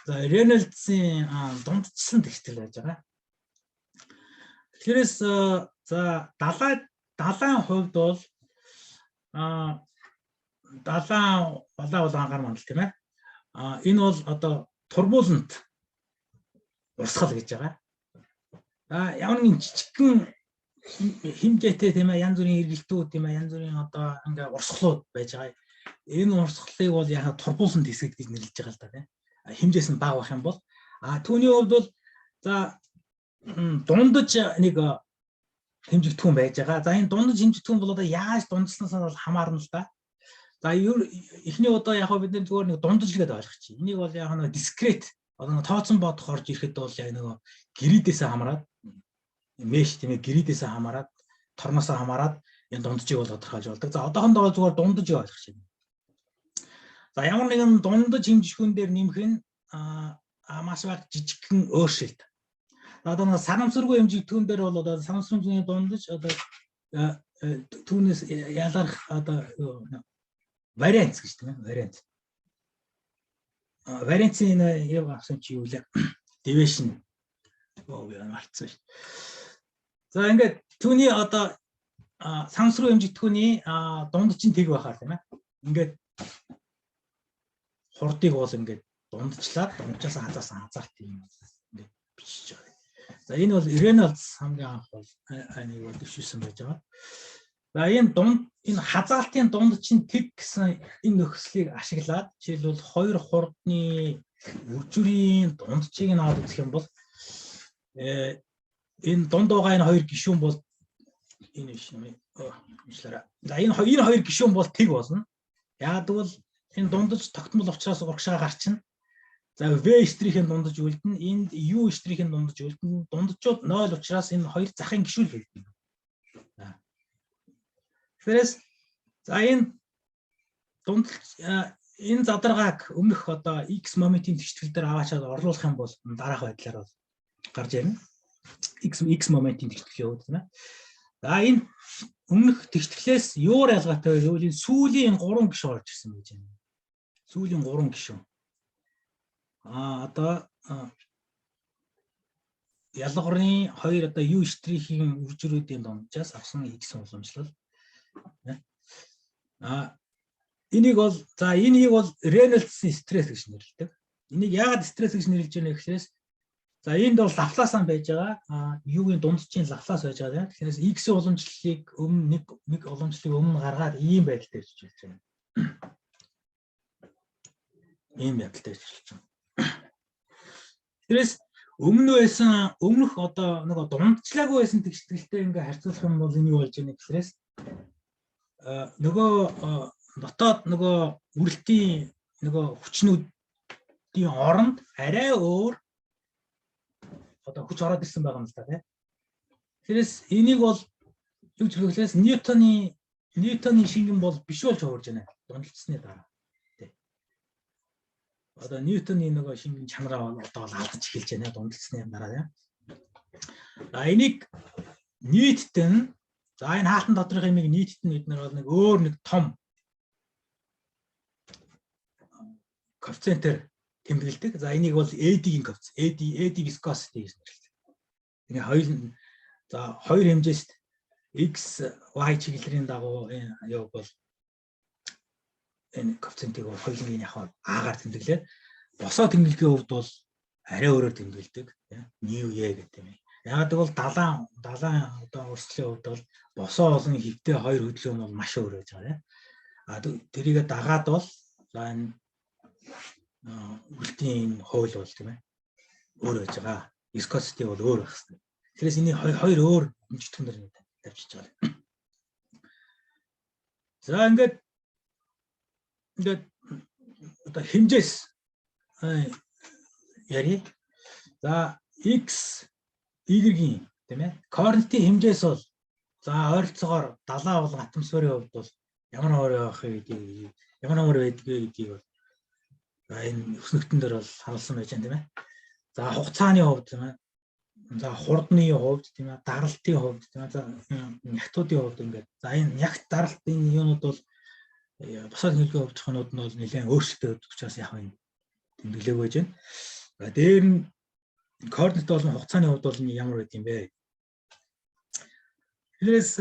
Speaker 1: Reynolds-ийн дундчилсан тэгшгэл байж байгаа. Тэгэхээр за далайн хувьд бол далайн ангаар мандал тийм ээ. Энэ бол одоо турбулент урсгал гэж байгаа. Ямар нэгэн жижигхэн хэмжээтэй тийм ээ янз бүрийн эргэлтүүд тийм ээ янз бүрийн одоо ингээ урсгалууд байж байгаа. Энэ урсгалыг бол яг турбулент хэсэг гэж нэрлэж байгаа л да тийм. Хэмжээс нь бага байх юм бол түүний хувьд бол за дундаж нэг хэмжигдэхүүн байж байгаа. За энэ дундаж хэмжигдэхүүн бол одоо яаж дундснаас бол хамаарна л да. За эхний удаа яг бид нар зүгээр нэг дундаж гэдэг ойлгочих. Энийг бол яг нэг дискрет одоо тооцсон бодох орж ирэхэд бол яг нэг гэрээдээс хамаарат меш тийм ээ гэрээдээс хамаарат торноос хамаарат энэ дунджийг бол тодорхойлж болдог. За одоохондоо зүгээр дундаж ойлгочих юм. За ямар нэгэн дундаж хэмжигдэхүүн дээр нэмэх нь маш бага жижигхэн өөрчлөлт. Одоо нэг санамсаргүй хэмжигдэхүүн дээр бол одоо санамсрын дундаж одоо түүнээс ялгарх одоо вариант гэж тийм ээ вариант. Вариантын яг авсан чи юу лээ? Deviation. Би мартсан шүү. За ингээд түүний одоо санамсргүй хэмжигдэхүүний дундаж чинь тэг байхаар тийм ээ. Ингээд хурдыг бол ингээд дундчлаад дундчаас хазаасан хазаарт юм ингээд бичиж байгаа. За энэ бол Reynolds хамгийн анх бол энийг бол дэвшүүлсэн байж байгаа. За энэ хазаалтын дунд чинь тэг гэсэн энэ нөхцөлийг ашиглаад жишээлбэл хоёр хурдны үржүүрийн дундчийг нь аваад үзэх юм бол энэ дунд байгаа энэ хоёр гишүүн бол энэ шинэ уучлаарай. За энэ хоёр гишүүн бол тэг болно. Яг бол энэ дундаж тогтмол учраас урагшаа гарчна. За V штрихын дундаж үлдэн, энд U штрихын дундаж үлдэн. Дундажууд 0 учраас энэ хоёр захын гишүүл үлдэн. Тэрээс за энэ задаргааг өмнөх одоо X моментийн тэгштгэл дээр аваачаад орлуулах юм бол дараах байдлаар бол гарч ирнэ. X моментийн тэгштгэлийн хувьд тийм ээ. За энэ өмнөх тэгшгэлээс юугаар ялгаатай вэ гэвэл сүүлийн 3 гишүүн орж ирсэн байж байна. Сүүлийн 3 гишүүн. Одоо ялгарны 2 одоо U штрихийн үржирүүдийн дундчаас авсан X уламжлал. Энийг бол за энийг бол Reynolds-ийн стресс гэж нэрлэдэг. Энийг яагаад стресс гэж нэрлэж байна гэхээс За энд бол Лапласан байж байгаа. U-гийн дундчийн Лаплас байж байгаа. Тэгэхээр X-ийн уламжлалыг нэг уламжлалыг өмнө гаргаад ийм байдалтай хийж байна. Ийм байдалтай хийж байна. Тэрээс өмнөх одоо нэг дундчлаагүй байсан тэгшгэлтэй ингээ харьцуулах юм бол энэ юу болж байна гэхлээрээс нөгөө дотоод нөгөө үрэлтийн нөгөө хүчнүүдийн оронд арай өөр одоо хүч ороод ирсэн байгаа юм л да тийм. Тэрээс энийг бол юу ч гэхлээс Ньютоны шингэн бол биш болж хуурж байна. Дундчсны дараа. Одоо Ньютоны нөгөө шингэн чанараа одоо алдаж эхэлж байна дундчсны дараа тийм. За энийг нийттэн за энэ хаалтан доторх юмыг нийттэн бид нар бол нэг өөр нэг том коэффициентээр тэмдэглэдэг. За энийг бол AD-ийн коэффициент, AD viscosity гэж нэрлэдэг. Тэгээ хоёр хэмжээст X, Y чиглэлийн дагуу яг бол энэ коэффициентийг хоёулангийн яг А-гаар тэмдэглээд босоо тэмдэглэхийн хувьд бол арай өөрөөр тэмдэглэдэг. New Y гэдэг юм. Яг гэвэл далайн одоо өрсөлийн хувьд бол босоо болон хэвтэй хоёр хөдөлгөөн нь бол маш өөр байж байгаа тийм. Тэрийг дагаад бол за энэ үрэлтийн хууль бол тийм ээ өөр байж байгаа. Viscosity бол өөр байх хэрэгтэй. Тэрээс энэ хоёр өөр хэмжигдэхүүнээр тавьчихж байгаа. За ингээд одоо хэмжээс яри. За X Y-ийн тийм ээ координатын хэмжээс бол за ойролцоогоор 70 болон атмосферын хувьд бол ямар байдгийг бол энэ өснөгтөн дээр бол харуулсан байж байна тийм ээ. За хугацааны хувьд тийм ээ. За хурдны хувьд тийм ээ, даралтын хувьд тийм ээ. За нягтуудын хувьд ингээд. За энэ нягт даралтын юунууд бол босоо тэмдэглэлийн хувьчнууд нь бол нэлээд өөрчлөлттэй учраас яг энэ тэмдэглээг байж байна. За дээр нь координат болон хугацааны хувьд бол ямар байд юм бэ? Тэрээс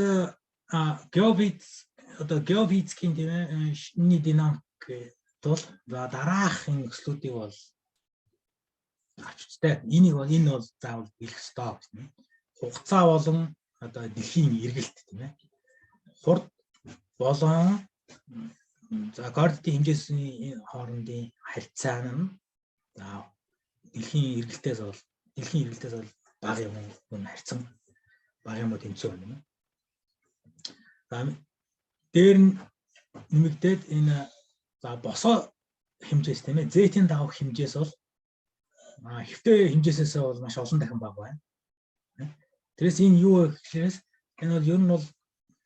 Speaker 1: геофизикийн тийм ээ шинний динамик бол за дараахын өслүүдийг бол авчтай. Энэ бол заавал биелэх ёстой гэсэн. Хугацаа болон одоо дэлхийн эргэлт тийм ээ. Хурд болон за координатын хэмжээсийн хоорондын харьцаа нь за дэлхийн эргэлтээс бол бага юм харьцан бага юм тэнцүү байна. За дээр нь нэмэгдээд энэ за босоо хэмжээс тийм ээ Z-ийн давах хэмжээс бол хэвтэй хэмжээсээс бол маш олон дахин бага байна. Тэрээс энэ юу вэ гэхлээрээс энэ бол ер нь бол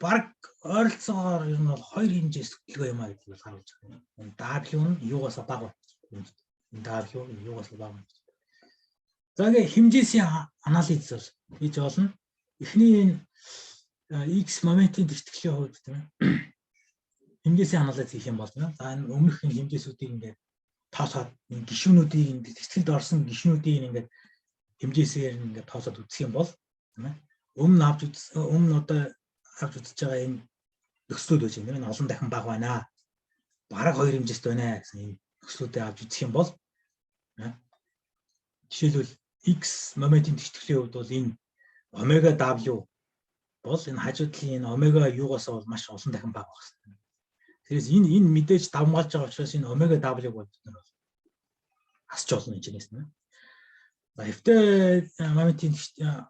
Speaker 1: баг ойролцоогоор ер нь бол хоёр хэмжээс төлөвлөгөө юм а гэдгийг бол харуулж байна. Энэ W нь юугаас бага байна. W юугаас бага байна. За ингээ хэмжээсийн анализ бол хийж болно. Эхний энэ X моментын тэгтгэлийн хувьд тийм ээ хэмжээсийн анализ хийх юм бол за энэ өмнөх хэмжээсүүдийг ингээд тоосоод энэ гишүүнүүдийг ингээд тэгтгэлд орсон гишүүнүүдийг ингээд хэмжээсээр ингээд тоосоод үзэх юм бол тийм ээ өмнө одоо авч үзэж байгаа энэ нөхцлүүд байж байна. Энэ олон дахин бага байна. Бараг хоёр хэмжээст байна гэсэн энэ нөхцлүүдээ авч үзэх юм бол жишээлбэл X моментын тэгтгэлийн хувьд бол энэ омега W бол энэ хажуудлын энэ омега юугаас бол маш олон дахин бага байна. Тэрээс энэ мэдээж давмгаалж байгаа учраас энэ омега W бол бид нар асч болно энэчнээс нэ. Хэвтэй моментын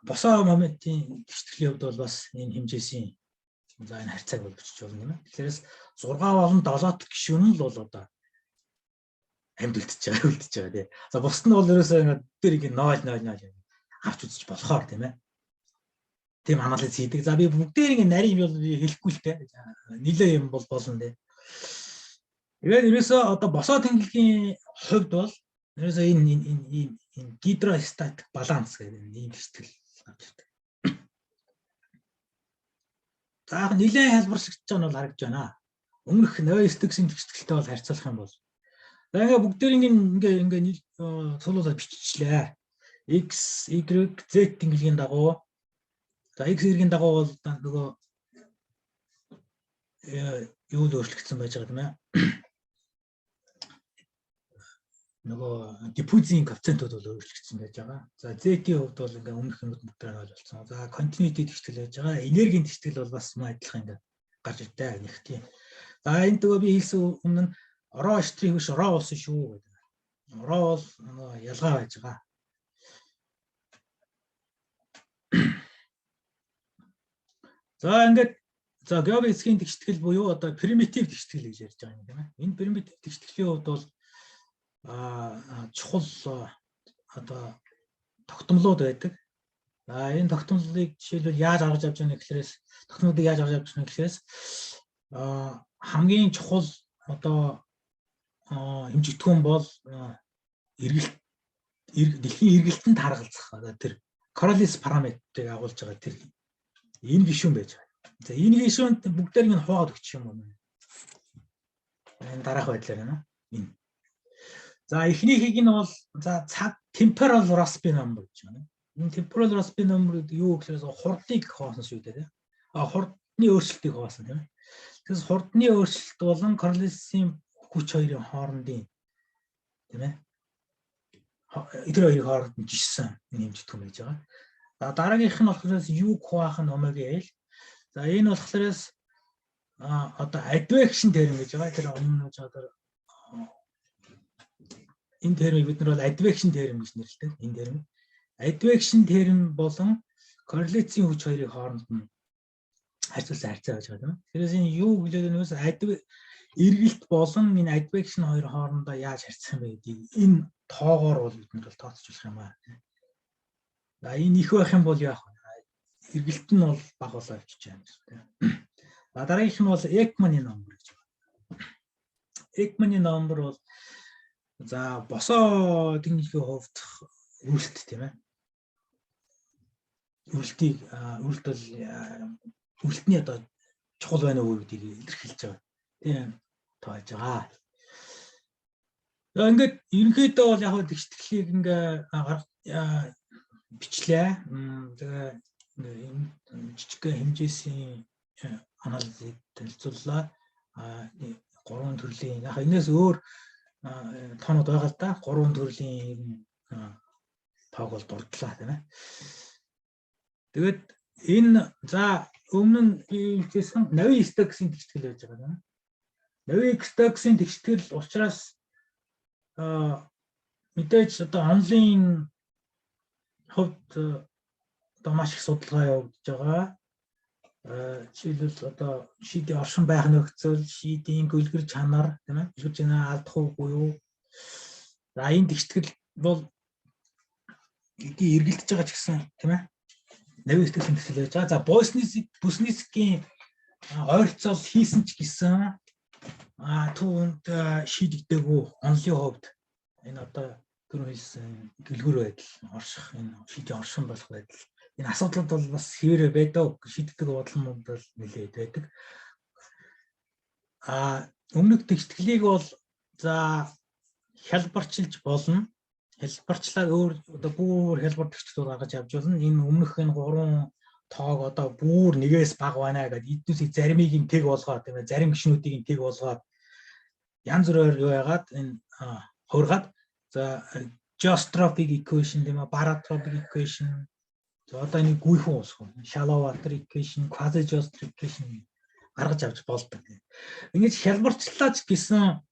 Speaker 1: босоо моментын тэгтгэлийн хувьд бол бас энэ хэмжээсийн за энэ харьцааг бол бичиж болно юм аа. Тэгэхээр 6 болон 7 дахь гишүүн нь бол одоо амьд үлдчихэж байгаа тий. За бусд нь бол ерөөсөө ингээд дэрийг 0 авч үзэж болохоор тийм ээ. Тийм анализ хийдэг. За би бүгдээр ингээд нарийн юм бол хэлэхгүй л дээ. Нилээ юм бол болно тий. Тэгээд ерөөсөө одоо босоо тэнглэгийн хувьд бол ерөөсөө энэ гидростатик баланс гэдэг ийм хэсгэл авч ирдэг. За нилээ хэлбэрсэгдэж байгаа нь бол харагдж байна. Өмнөх 9-ийн тэгшгэлтэй бол харьцуулах юм бол за ингээ бүгдээр ингээ цуглуулаад биччихлээ. X, Y, Z тэнглэгийн дагуу. За X Y-ийн дагуу бол нөгөө юу л өөрчлөгдсөн байж байгаа тийм ээ. нөгөө диффузийн коэффициентүүд бол өөрчлөгдсөн байж байгаа. За Z-ийн хувьд бол ингээ өмнөх юмуд мөтрөө болсон. За continuity тэгштэл байж байгаа. Энергийн тэгштэл бол бас мөн адилхан ингээ гарч ирдэ нэг тийм. За энд нөгөө би хэлсэн өмнө нь raw штрих биш raw болсон шүү гэдэг. Raw бол нөгөө ялгаа байж байгаа. За ингээд за геогийн эсхийн тэгштгэл буюу одоо примитив тэгштгэл гэж ярьж байгаа юм тийм ээ. Энэ примитив тэгштгэлийн хувьд бол чухал одоо тогтмолууд байдаг. За энэ тогтмолыг жишээлбэл яаж гаргаж авч байгаа гэхлээрээс тогтмолыг яаж гаргаж авч байгаа гэхлээрээс хамгийн чухал одоо хэмжигдэхүүн бол дэлхийн эргэлтэнд харгалзах одоо тэр Coriolis параметрыг агуулж байгаа тэр энэ гишүүн байж байгаа. За энэ гишүүнд бүгдээр нь хуваад өгч юм уу? Энэ дараах байдлаар байна. Энэ. За эхнийхийг нь бол за цаг temporal Rossby number гэж байна. Энэ temporal Rossby number юу гэхээр хурдыг хуваасан шүү дээ. Хурдны өөрчлөлтийг хуваасан тийм ээ. Тэгээс хурдны өөрчлөлт болон Coriolis-ийн хүч хоёрын хоорондын тийм ээ. Тэр хоёрын хооронд нь жишсэн энэ хэмжигдэхүүн байж байгаа. За дараагийнх нь болохоор U хуваах нь omega L. За энэ болохоор одоо advection term гэж байгаа. Тэр өмнө нь одоо энэ термийг бид нар бол advection term гэж нэрлэдэг. Энэ терм advection term болон correlation хүч хоёрын хооронд нь харьцуулсан харьцаа байж байгаа тийм. Тэрээс энэ U гэдэг нь эргэлт болон энэ advection хоёр хоорондоо яаж харьцах юм бэ гэдгийг энэ тоогоор бол бид нар бол тооцож болох юм аа. За энэ их байх юм бол яах вэ? Эргэлт нь бол бага болоо авчиж байгаа юм тийм. За дараагийнх нь бол Ekman-ийн номер гэж байна. Ekman-ийн номер бол за босоо техникийн хувьд үрэлт тийм ээ. Үрэлтний одоо чухал байна уу гэдгийг илэрхийлж байгаа. Тийм тоож байгаа. За ингээд ерөнхийдөө бол яг хөө тэгшгэлийг ингээ бичлээ. Тэгээ жижиг хэмжээсийн анализыг танилцууллаа. Гурван төрлийн яг энэс өөр тоонууд байгаа л да. Гурван төрлийн тоог бол дурдлаа тийм ээ. Тэгээд энэ за өмнө нь хэлсэн Navier-Stokes-ийн тэгштгэл байж байгаа тийм ээ. Navier-Stokes-ийн тэгштгэл учраас мэдээж одоо онлын хувьд одоо маш их судалгаа явагдаж байгаа. Жишээлбэл одоо шийдийн оршин байх нөхцөл, шийдийн гөлгөр чанар тийм ээ. Гөлгөр чанар алдах уугүй юу? За энэ тэгштгэл бол эдийн эргэлдэж байгаа ч гэсэн тийм ээ. Navier-Stokes-ийн тэгштгэл байж байгаа. За Busnitsky-ийн ойролцоол хийсэн ч гэсэн түүнд шийдэгдээгүй онлын хувьд энэ одоо түрүү хэлсэн гөлгөр байдал, орших энэ шийдийн оршин болох байдал энэ асуудлууд бол бас хэвээрээ байдаг, шийддэг бодломууд бол нэлээд байдаг. Өмнөх тэгшгэлийг бол за хялбарчилж болно. Хялбарчлаад өөр одоо бүр хялбар тэгшгэлүүд гаргаж авч болно. Энэ өмнөх энэ гурван тоог одоо бүр нэгээс бага байна гэдэг эднүсийг заримыг нь тэг болгоод тийм ээ, зарим гишнүүдийг нь тэг болгоод янз бүрээр юу яагаад энэ хургаад за geostrophic equation тийм ээ, barotropic equation одоо нэг гүйхэн уусах shallow water equation, quasi geostrophic equation гаргаж авч болдог. Ингэж хялбарчлаач гэсэн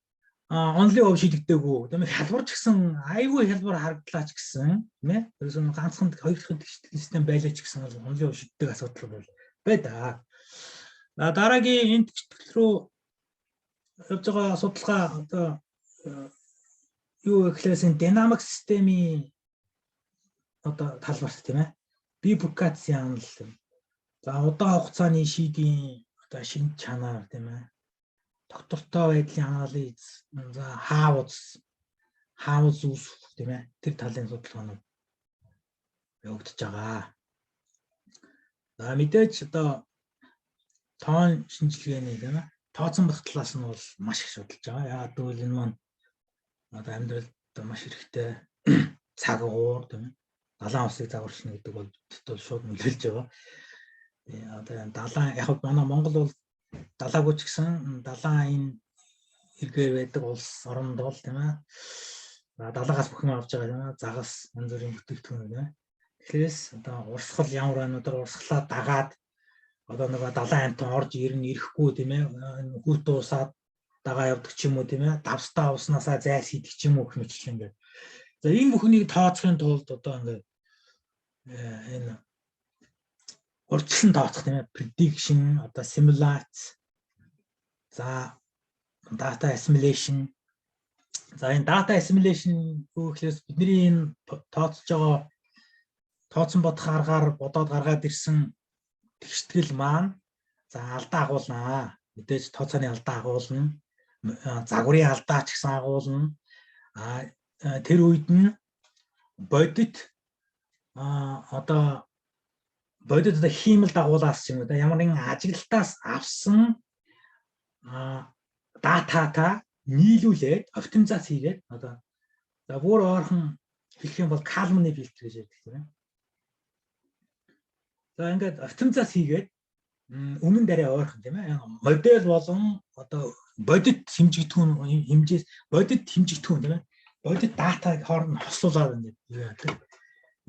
Speaker 1: онлын хувь шийдэгдээгүй тийм ээ, хялбарч гэсэн айгүй хялбар харагдлаач гэсэн тийм ээ, ерөөсөн ганцхан хоёр дахь тэгштгэл систем байлаач гэсэн бол онлын хувь шийддэг асуудал бол байдаг. Дараагийн энэ тэгштгэл рүү явж байгаа судалгаа одоо юу гэхлээр динамик системийн одоо талбарт тийм ээ. Bifurcation анал. За удаан хугацааны шийдийн одоо шинж чанар тийм ээ. Доктортой байдлын анализ, за хаавц үүсэх тийм ээ. Тэр талын судалгаанууд явагдаж байгаа. За мэдээж одоо тоон шинжилгээний тийм ээ. Тооцсон бах талаас нь бол маш их судалж байгаа. Яагаад гэвэл энэ маань одоо амьдралд маш хэрэгтэй цаг уур тийм ээ. Далайн усыг загварчна гэдэг бол шууд нөлөөлж байгаа. Одоо далайн яг манай Монгол бол далаагүй ч гэсэн далайн энэ эргээр байдаг улс оронд бол тийм ээ. далаагаас бүхэн авч байгаа юм аа. Загас янз бүрийн бүтээгдэхүүн тийм ээ. Тэгэхээр одоо урсгал ямар байнуудаар урсгалаа дагаад одоо нэг далайн амтан орж ирэхгүй тийм ээ. Хүүт уусаад дагаа явдаг ч юм уу тийм ээ. Давстаа уснасаа зайлс хийдэг ч юм уу гэх мэт ингээд. За энэ бүхнийг тооцохын тулд одоо ингээд энэ урьдчилан тооцох тийм ээ. Prediction, одоо simulate, за data assimilation. За энэ data assimilation гэхлээс бидний энэ тооцож байгаа тооцсон бодох аргаар бодоод гаргаад ирсэн тэгштгэл маань за алдаа агуулнаа. Мэдээж тооцооны алдаа агуулна. Загварын алдаа ч гэсэн агуулна. Тэр үед нь бодит одоо хиймэл дагуулаас ч юм уу ямар нэгэн ажиглалтаас авсан датата нийлүүлээд оптимизац хийгээд одоо за бүр ойрхон хэлэх юм бол Kalman-ы фильтр гэж ярьдаг тийм ээ. За ингээд оптимизац хийгээд өмнө дараа ойрхон тийм ээ. Модель болон одоо бодит хэмжигдэхүүн хэмжээс бодит хэмжигдэхүүн тийм ээ. Бодит датаг хооронд хослуулаад ингээд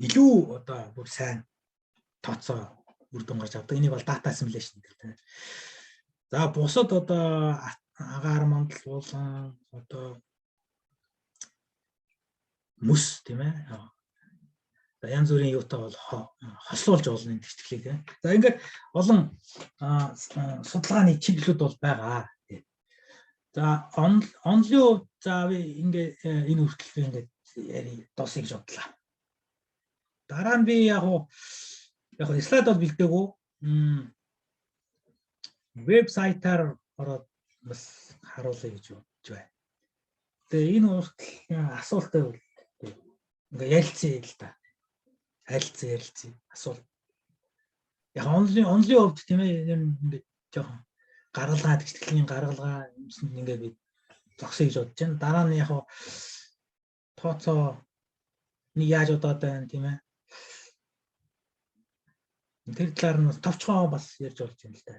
Speaker 1: илүү одоо бүр сайн тооцоо үр дүн гарч авдаг. Энийг бол data assimilation гэдэг тийм ээ. За бусад одоо агаар мандал болон одоо мөс тийм ээ. За янз бүрийн юутай бол хослуулж болно энэ тэгтгэлийг тийм. За ингээд олон судалгааны чиглэлүүд бол байгаа. За онлын хувьд за ингээд энэ хүртэл ингээд яри дуусах гэж бодлоо. Дараа нь би яг слайд бол бэлдээгүй. Вебсайтаар ороод бас харуулъя гэж бодож байна. Тэгээ энэ хүртэл асуултаа ингээ ярилцъя л да. Ярилцъя асуулт. Яг онлын хувьд тийм ээ ингээ жоохон гаргалгаа тэгтгэлийн гаргалгаа юмсан ингээ би зогсоё гэж бодож байна. Дараа нь яг тооцоо нэг яаж удаад байна тийм ээ. Тэр талаар нь товчхон бас ярьж болж байна л да.